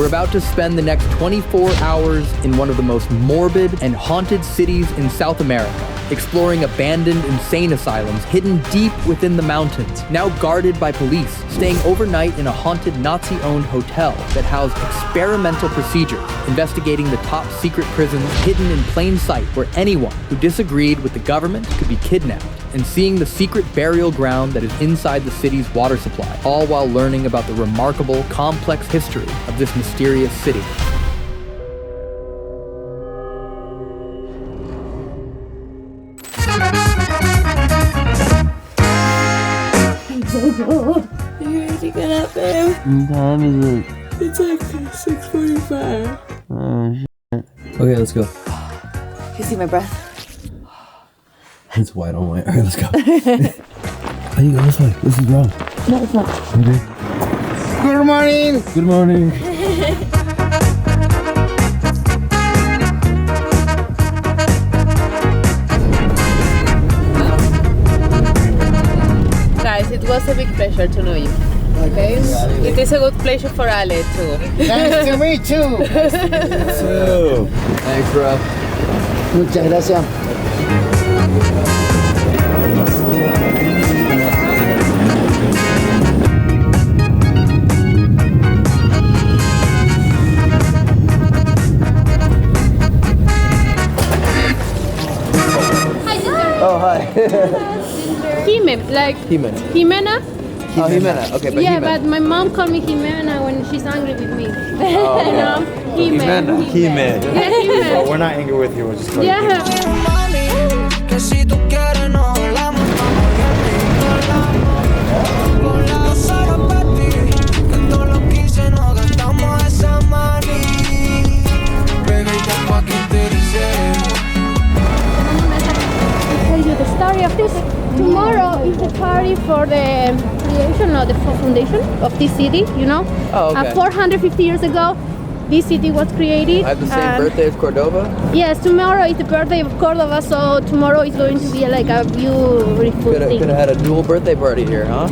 We're about to spend the next 24 hours in one of the most morbid and haunted cities in South America, exploring abandoned insane asylums hidden deep within the mountains, now guarded by police, staying overnight in a haunted Nazi-owned hotel that housed experimental procedures, investigating the top secret prisons hidden in plain sight where anyone who disagreed with the government could be kidnapped, and seeing the secret burial ground that is inside the city's water supply, all while learning about the remarkable, complex history of this mysterious city. You ready to get up, babe? What time is it? It's like 6:45. Oh, shit. Okay, let's go. You see my breath? It's white on white. Alright, let's go. How you go this way? This is wrong. No, it's not. Okay. Good morning. Good morning. Guys, it was a big pleasure to know you. Okay? It is a good pleasure for Ale too. Nice to meet you. Thanks, bro. Muchas gracias. Oh, hi. Jimena. Oh, Jimena. Okay, but Yeah, Jimena. but my mom called me Jimena when she's angry with me. Oh, You know? Jimena. He-Man. Yeah, Jimena. We're not angry with you, we're just going Yeah. Que si tú quieres nos volamos, volamos solo para ti. Que todo lo quise nos gastamos esa money. Pega y te pa' que te dice. I'll tell you the story of this. Tomorrow is the party for the creation of the foundation of this city, you know? Oh, okay. 450 years ago, this city was created. I have the same and- birthday as Cordoba? Yes, tomorrow is the birthday of Cordoba, so tomorrow is going to be like a beautiful Could thing. have had a dual birthday party here, huh?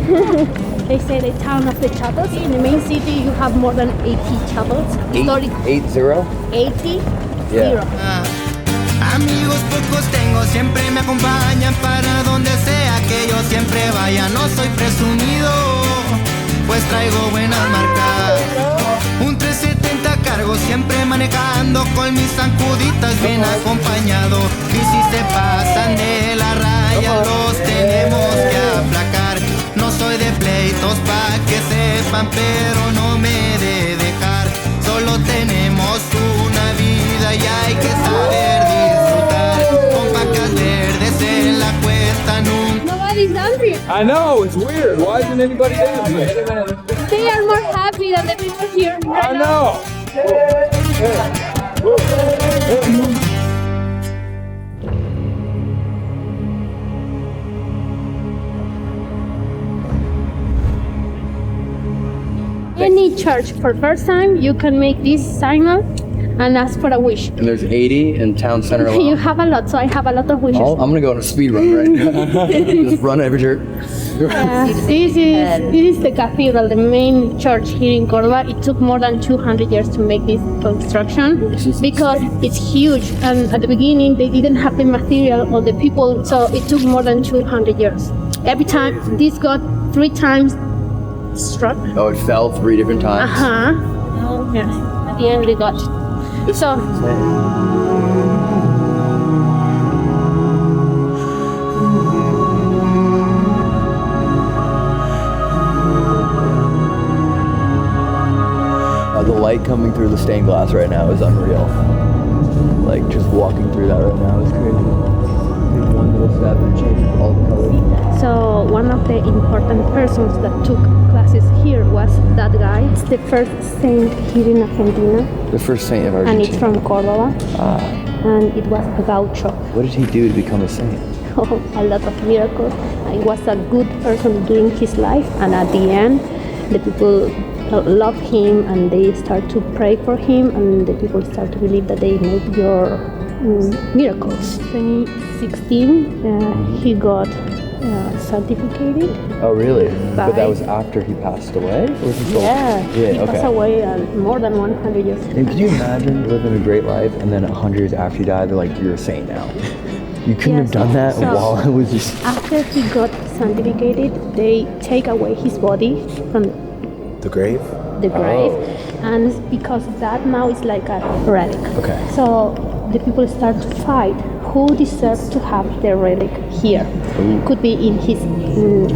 They say the town of the chapels. In the main city, you have more than 80 chapels. Historic 8-0? 80. Yeah. Zero. Amigos pocos tengo, siempre me acompañan para donde sea que yo siempre vaya. No soy presumido, pues traigo buenas marcas. Un 370 cargo, siempre manejando con mis zancuditas bien acompañado. Y si se pasan de la raya, los tenemos que aplacar. No soy de pleitos pa' que sepan, pero no me de dejar. Solo tenemos una vida y hay que saber disfrutar. Con vacas verdes en la cuesta nunca. Nobody's angry. I know, it's weird. Why isn't anybody dancing? They are more happy than the people here. I know. Any church, for first time, you can make this signal and ask for a wish. And there's 80 in town center alone. You have a lot, so I have a lot of wishes. Oh, I'm gonna go on a speed run right now. Just run every church. This is the cathedral, the main church here in Cordoba. It took more than 200 years to make this construction because it's huge, and at the beginning they didn't have the material or the people, so it took more than 200 years. Every time this got 3 times struck. Oh, it fell 3 different times. Yes. At the end they got. So The light coming through the stained glass right now is unreal. Like, just walking through that right now is crazy. Take one little step and change all the colors. So one of the important persons that took classes here was that guy. It's the first saint here in Argentina, The first saint of and Argentina. it's from Cordoba. And it was a gaucho. What did he do to become a saint? A lot of miracles. He was a good person during his life, and at the end, the people love him and they start to pray for him, and the people start to believe that they make your miracles. 2016, he got sanctificated. Oh, really? But that By- was after he passed away? Or was he still- Yeah, Yeah, he okay. passed away more than 100 years. And could you imagine living a great life and then 100 years after you died, they're like, you're a saint now? You couldn't have done that So, while I was just... After he got sanctificated, they take away his body from The grave? the grave, and it's because that now is like a relic. Okay. So the people start to fight who deserves to have their relic here. Could be in his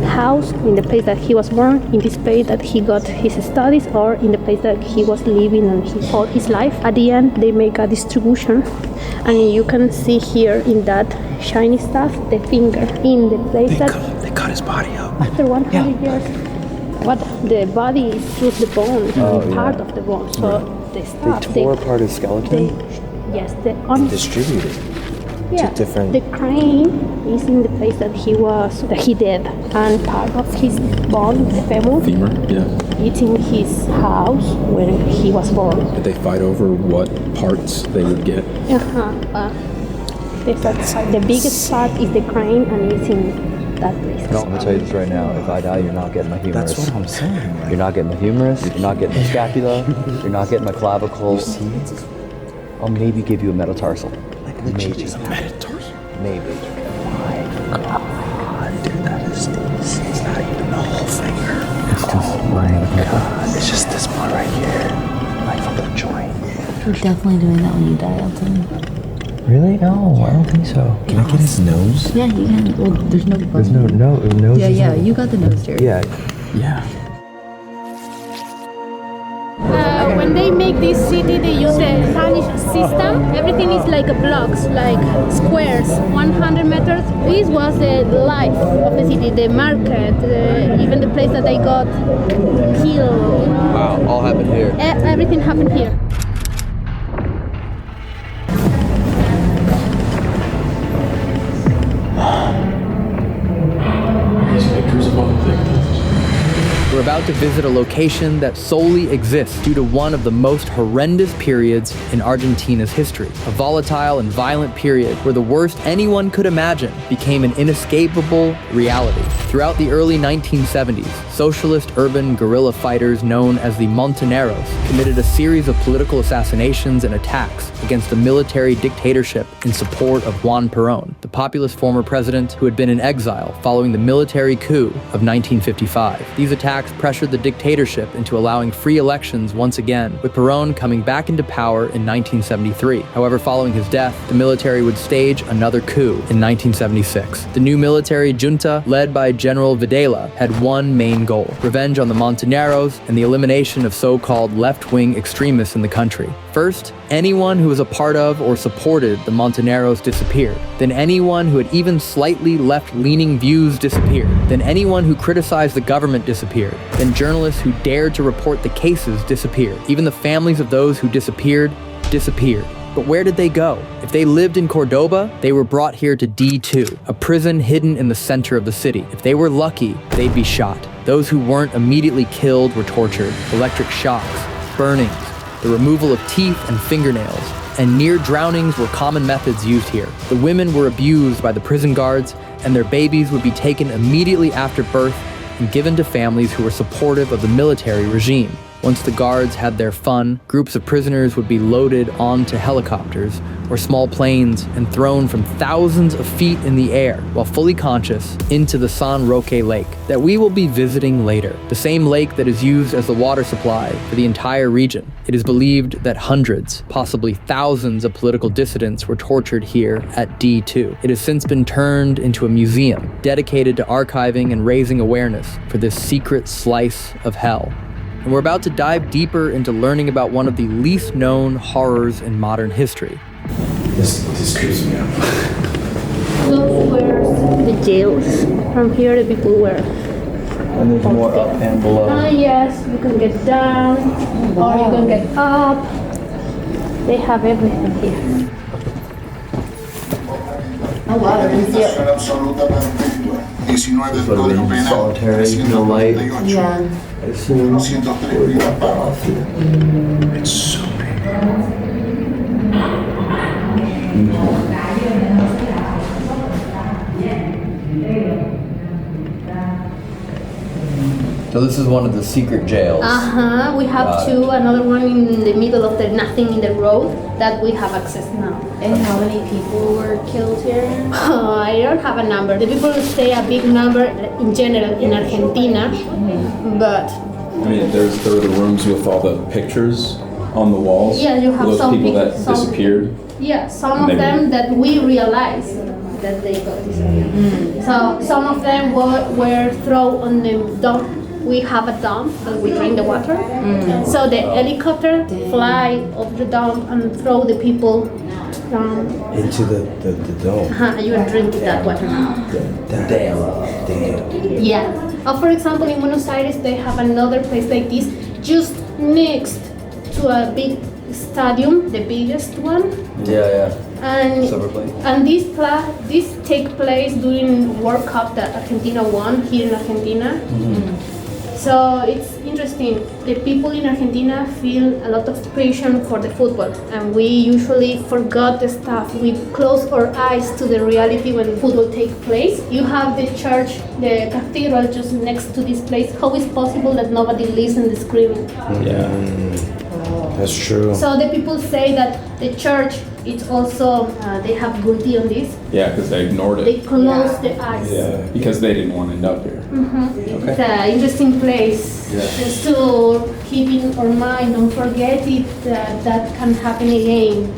house, in the place that he was born, in this place that he got his studies, or in the place that he was living all his life. At the end, they make a distribution, and you can see here in that shiny stuff the finger in the place They cut his body up. after 100 years. But the body is through the bone, part of the bone. So they stop. They tore apart his skeleton? Yes, Distributed. different- The crane is in the place that he did, and part of his bone, the femur, Yeah. it's in his house when he was born. Did they fight over what parts they would get? The biggest part is the crane, and it's in that place. No, I'm gonna tell you this right now. If I die, you're not getting my humerus. That's what I'm saying. You're not getting my humerus. You're not getting my scapula. You're not getting my clavicle. I'll maybe give you a metatarsal. Maybe. Metatarsal. Maybe. Dude, that is. It's not even the whole finger. It's just my God. It's just this part right here. Like from the joint. We're definitely doing that when you die, Elton. Really? No, I don't think so. Can I get his nose? Yeah, you can. Well, there's no. There's no nose. Yeah, you got the nose, Jerry. Yeah. Yeah. When they make this city, they use the Spanish system. Everything is like blocks, like squares, 100 meters. This was the life of the city, the market, even the place that they got killed. Wow, all happened here. Everything happened here. These pictures of all the victims. We're about to visit a location that solely exists due to one of the most horrendous periods in Argentina's history. A volatile and violent period where the worst anyone could imagine became an inescapable reality. Throughout the early 1970s, socialist urban guerrilla fighters known as the Montoneros committed a series of political assassinations and attacks against a military dictatorship in support of Juan Perón, the populist former president who had been in exile following the military coup of 1955. These attacks pressured the dictatorship into allowing free elections once again, with Perón coming back into power in 1973. However, following his death, the military would stage another coup in 1976. The new military junta, led by General Videla, had one main goal: revenge on the Montoneros and the elimination of so-called left-wing extremists in the country. First, anyone who was a part of or supported the Montoneros disappeared. Then anyone who had even slightly left-leaning views disappeared. Then anyone who criticized the government disappeared. Then journalists who dared to report the cases disappeared. Even the families of those who disappeared. But where did they go? If they lived in Cordoba, they were brought here to D2, a prison hidden in the center of the city. If they were lucky, they'd be shot. Those who weren't immediately killed were tortured. Electric shocks, burnings, the removal of teeth and fingernails, and near drownings were common methods used here. The women were abused by the prison guards, and their babies would be taken immediately after birth and given to families who were supportive of the military regime. Once the guards had their fun, groups of prisoners would be loaded onto helicopters or small planes and thrown from thousands of feet in the air, while fully conscious, into the San Roque Lake that we will be visiting later. The same lake that is used as the water supply for the entire region. It is believed that hundreds, possibly thousands of political dissidents were tortured here at D2. It has since been turned into a museum dedicated to archiving and raising awareness for this secret slice of hell. And we're about to dive deeper into learning about one of the least known horrors in modern history. This creeps me out. Those were the jails. From here, the people were. And there's more up and below. Yes, you can get down, or you can get up. They have everything here. Solitary, no light. Yeah. I assume. It's so big. So this is one of the secret jails. We have two. Another one in the middle of the nothing in the road that we have access now. And how many people were killed here? I don't have a number. The people say a big number in general in Argentina, but I mean, there were the rooms with all the pictures on the walls. yeah, you have those some people that some- disappeared. Yeah, some of them that we realized that they got disappeared. So some of them were thrown on the dump. We have a dump that we drink the water. So the helicopter fly over the dump and throw the people down. Into the dome. You are drinking that water now. Damn. Yeah. For example, in Buenos Aires, they have another place like this, just next to a big stadium, the biggest one. Yeah. And Silver plate. and this take place during World Cup that Argentina won here in Argentina. So it's interesting. The people in Argentina feel a lot of passion for the football, and we usually forgot the stuff. We close our eyes to the reality when football takes place. You have the church, the cathedral, just next to this place. How is possible that nobody listens to screaming? Yeah. That's true. So the people say that the church, it's also they have guilty on this. Yeah, because they ignored They it. close the eyes. Yeah, because they didn't want to end up here. It's an interesting place just to keep in our mind. Don't forget it. That can happen again.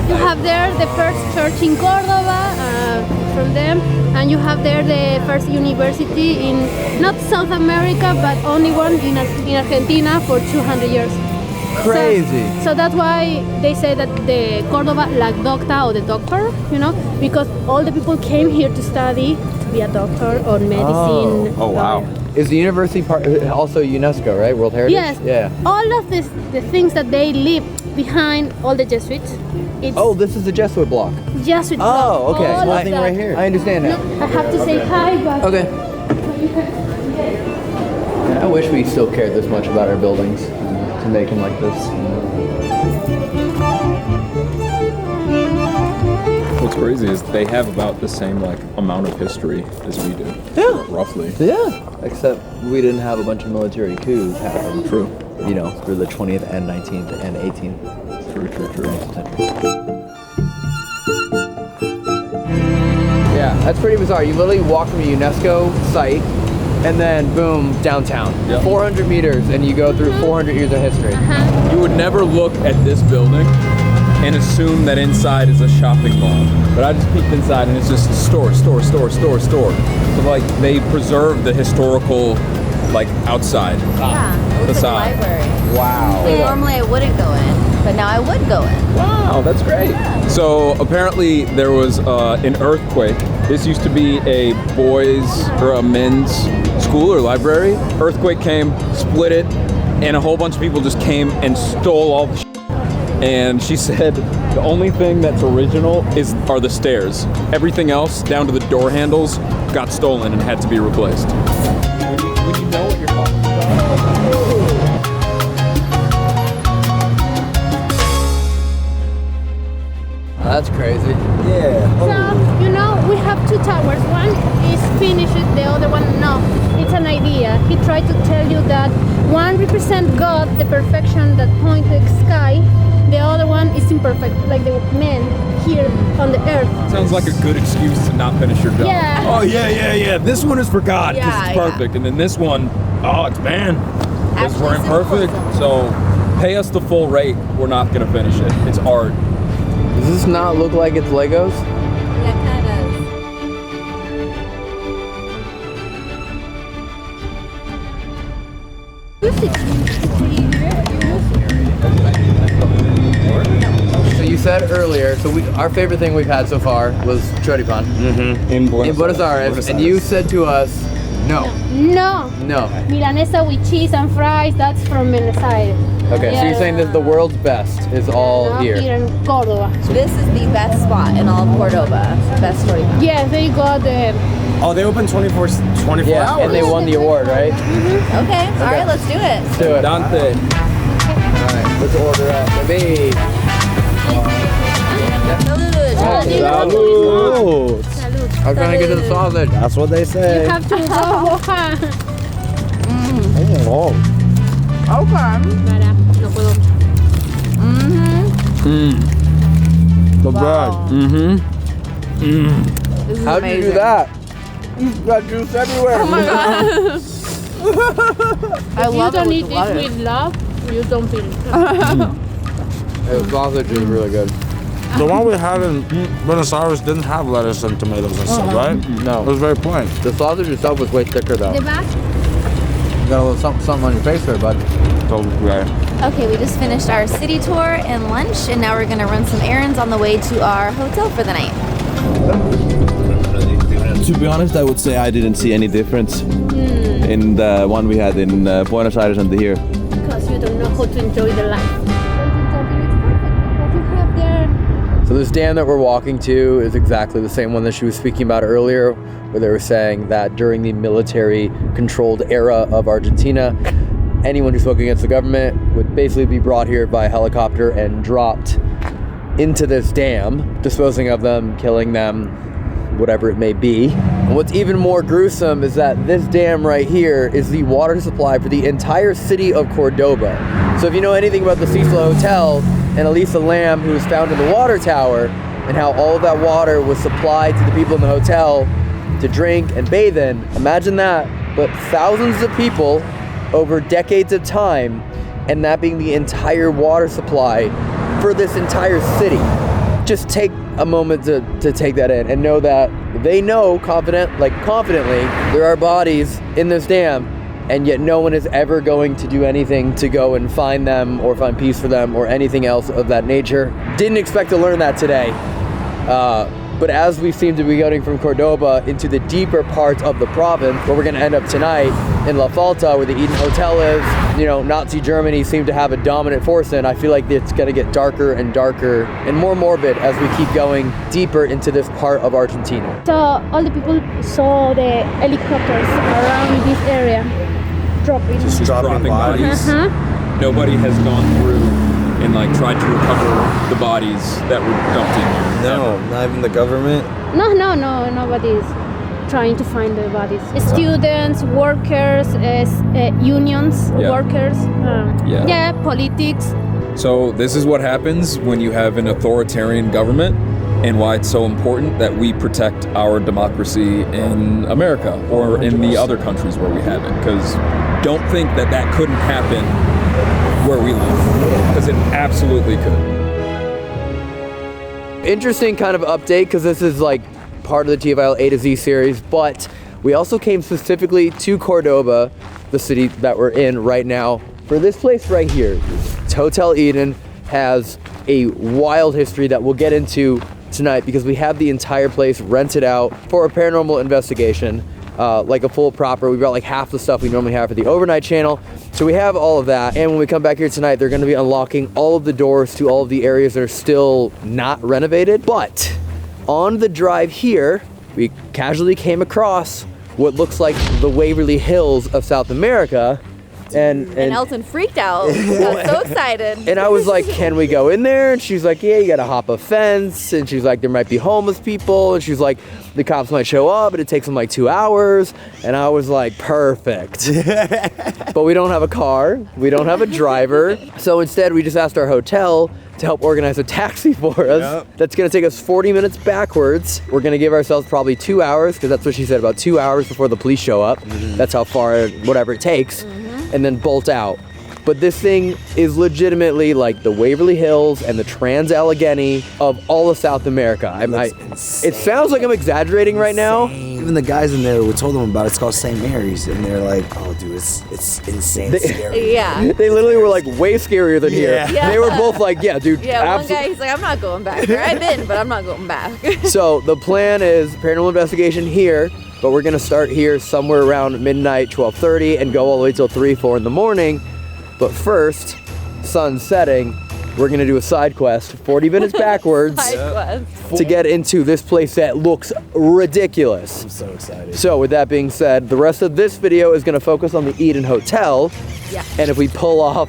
You have there the first church in Cordoba from them, and you have there the first university in not South America, but only one in Argentina for 200 years. Crazy. So that's why they say that the Cordoba la docta or the doctor, because all the people came here to study to be a doctor or medicine. Oh, wow. Is the university part also UNESCO, right? World Heritage? Yes. Yeah. All of the things that they leave behind all the Jesuits. It's Oh, this is the Jesuit block. Jesuit. Oh, okay. All of Nothing that. right here. I understand now. I have to say hi, but Okay. I wish we still cared this much about our buildings to make them like this. What's crazy is they have about the same amount of history as we do. Yeah. Roughly. Yeah. Except we didn't have a bunch of military coups happen. True. Through the 20th and 19th and 18th. True. Yeah, that's pretty bizarre. You literally walk from a UNESCO site and then boom, downtown. Yep. 400 meters and you go through 400 years of history. You would never look at this building and assume that inside is a shopping mall. But I just peeked inside and it's just store. So they preserve the historical outside. Yeah, it looks like a Facade. library. Wow. Normally I wouldn't go in, but now I would go in. Wow, that's great. So apparently there was an earthquake. This used to be a boys' or a men's school or library. Earthquake came, split it, and a whole bunch of people just came and stole all the shit. And she said the only thing that's original are the stairs. Everything else, down to the door handles, got stolen and had to be replaced. Would you know what you're talking about? That's crazy. Yeah. So, we have two towers. One is finished, the other one no. It's an idea. He tried to tell you that one represents God, the perfection that points to the sky. The other one is imperfect, like the men here on the earth. Sounds like a good excuse to not finish your job. Yeah. Oh, yeah. This one is for God, because Yeah, it's perfect. And then this one, it's man. Because we're imperfect, so pay us the full rate. We're not going to finish it. It's art. Does this not look like it's Legos? Yeah, it kind of So you said earlier, our favorite thing we've had so far was Choripan In Buenos Aires, and you said to us, no. Milanesa with cheese and fries, that's from Buenos Aires. Okay, so you're saying that the world's best is all Here here. in Cordoba. This is the best spot in all of Cordoba. Best Choripan. Yes, they got the... Oh, they open 24 Yeah, hours. and they won the award, right? Okay, all right, let's do it. Let's do it. Dante. Alright, let's order up. Baby. Salud. Salud. Salud. I'm trying to get to the sausage. That's what they say. You have to go. Oh. Okay. Para, no puedo. The bread. This is How'd you amazing. do that? You got juice everywhere. Oh my god. I If you love it don't with eat the water. it with love, you don't feel it. The sausage is really good. The one we had in Buenos Aires didn't have lettuce and tomatoes and stuff, right? No. It was very plain. The sausage itself was way thicker though. The back? You got a little something on your face there, bud. So, right. Okay, we just finished our city tour and lunch, and now we're gonna run some errands on the way to our hotel for the night. To be honest, I would say I didn't see any difference in the one we had in Buenos Aires and here. Because you don't know how to enjoy the life. Because you have there. So this dam that we're walking to is exactly the same one that she was speaking about earlier, where they were saying that during the military-controlled era of Argentina, anyone who spoke against the government would basically be brought here by helicopter and dropped into this dam, disposing of them, killing them, whatever it may be. And what's even more gruesome is that this dam right here is the water supply for the entire city of Cordoba. So if you know anything about the Cecil Hotel and Elisa Lam, who was found in the water tower, and how all of that water was supplied to the people in the hotel to drink and bathe in, imagine that, but thousands of people over decades of time, and that being the entire water supply for this entire city. Just take a moment to take that in and know that they know confidently there are bodies in this dam, and yet no one is ever going to do anything to go and find them or find peace for them or anything else of that nature. Didn't expect to learn that today. But as we seem to be going from Cordoba into the deeper parts of the province, where we're going to end up tonight in La Falta, where the Eden Hotel is, you know, Nazi Germany seemed to have a dominant force in. I feel like it's going to get darker and darker and more morbid as we keep going deeper into this part of Argentina. So all the people saw the helicopters around this area dropping. Just dropping bodies. Nobody has gone through and like tried to recover the bodies that were dumped in here. No, not even the government. No, nobody's trying to find the bodies. Students, workers, unions, workers. Politics. So this is what happens when you have an authoritarian government, and why it's so important that we protect our democracy in America or in the other countries where we have it. Because don't think that that couldn't happen where we live, because it absolutely could. Interesting kind of update, because this is like part of the TFIL A to Z series, but we also came specifically to Cordoba, the city that we're in right now, for this place right here. It's Hotel Eden has a wild history that we'll get into tonight, because we have the entire place rented out for a paranormal investigation, like a full proper. We've got like half the stuff we normally have for the overnight channel. So we have all of that, and when we come back here tonight, they're going to be unlocking all of the doors to all of the areas that are still not renovated. But on the drive here, we casually came across what looks like the Waverly Hills of South America. And Elton freaked out. He got so excited. And I was like, can we go in there? And she's like, yeah, you gotta hop a fence. And she's like, there might be homeless people. And she's like, the cops might show up, but it takes them like 2 hours. And I was like, perfect. But we don't have a car. We don't have a driver. So instead, we just asked our hotel to help organize a taxi for us. Yep. That's gonna take us 40 minutes backwards. We're gonna give ourselves probably 2 hours, because that's what she said, about 2 hours before the police show up. That's how far, whatever it takes. And then bolt out. But this thing is legitimately like the Waverly Hills and the Trans-Allegheny of all of South America. It sounds like I'm exaggerating right now. Even the guys in there, we told them about it. It's called St. Mary's, and they're like, "Oh, dude, it's insane, scary." Yeah. They literally were like way scarier than here. Yeah. They were both like, "Yeah, dude." Yeah, one guy, he's like, "I'm not going back there. I've been, but I'm not going back." So the plan is paranormal investigation here, but we're gonna start here somewhere around midnight, 12:30, and go all the way till 3, 4 in the morning. But first, sun setting, we're gonna do a side quest, 40 minutes backwards, to get into this place that looks ridiculous. I'm so excited. So with that being said, the rest of this video is gonna focus on the Eden Hotel. Yeah. And if we pull off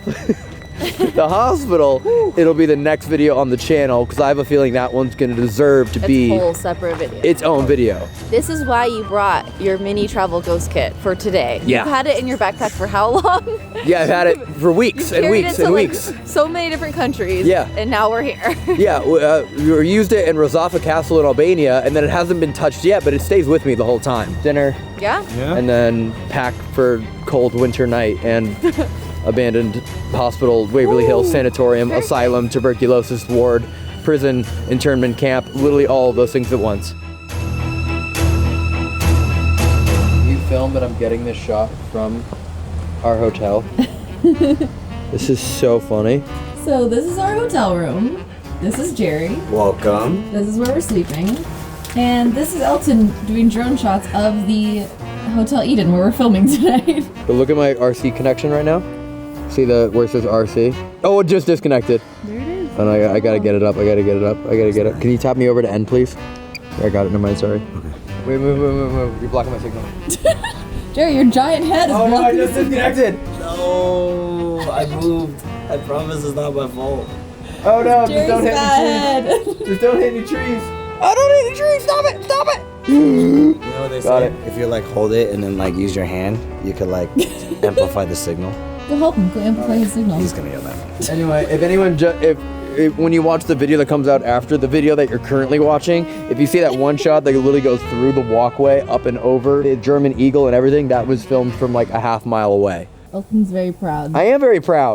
The hospital, it'll be the next video on the channel because I have a feeling that one's gonna deserve to be a whole separate video. its own video. This is why you brought your mini travel ghost kit for today. Yeah. You've had it in your backpack for how long? Yeah, I've had it for weeks and weeks and weeks. So many different countries. Yeah. And now we're here. Yeah, we used it in Rozafa Castle in Albania, and then it hasn't been touched yet, but it stays with me the whole time. Dinner. Yeah? And then pack for cold winter night and abandoned hospital, Waverly Hills Sanatorium, asylum, tuberculosis ward, prison, internment camp, literally all of those things at once. You film that I'm getting this shot from our hotel. This is so funny. So this is our hotel room. This is Jerry. Welcome. This is where we're sleeping. And this is Elton doing drone shots of the Hotel Eden where we're filming tonight. But look at my RC connection right now. See where it says RC? Oh, it just disconnected. There it is. And I gotta get it up. I gotta get it up. I gotta get it. Can you tap me over to end, please? I got it. Never mind. Sorry. Okay. Wait, move. You're blocking my signal. Jerry, your giant head is blocking. Oh no, I just disconnected. No, I moved. I promise it's not my fault. Oh no, Jerry's just don't hit bad. any trees. Just don't hit any trees. Oh, don't hit any trees. Stop it. Stop it. You know what they Got say? it. If you like hold it and then like use your hand, you could like amplify the signal. Go help him. Go amplify his signal. He's gonna yell at me. Anyway, if anyone if when you watch the video that comes out after the video that you're currently watching, if you see that one shot that literally goes through the walkway up and over the German eagle and everything, that was filmed from like a half mile away. Elton's very proud. I am very proud.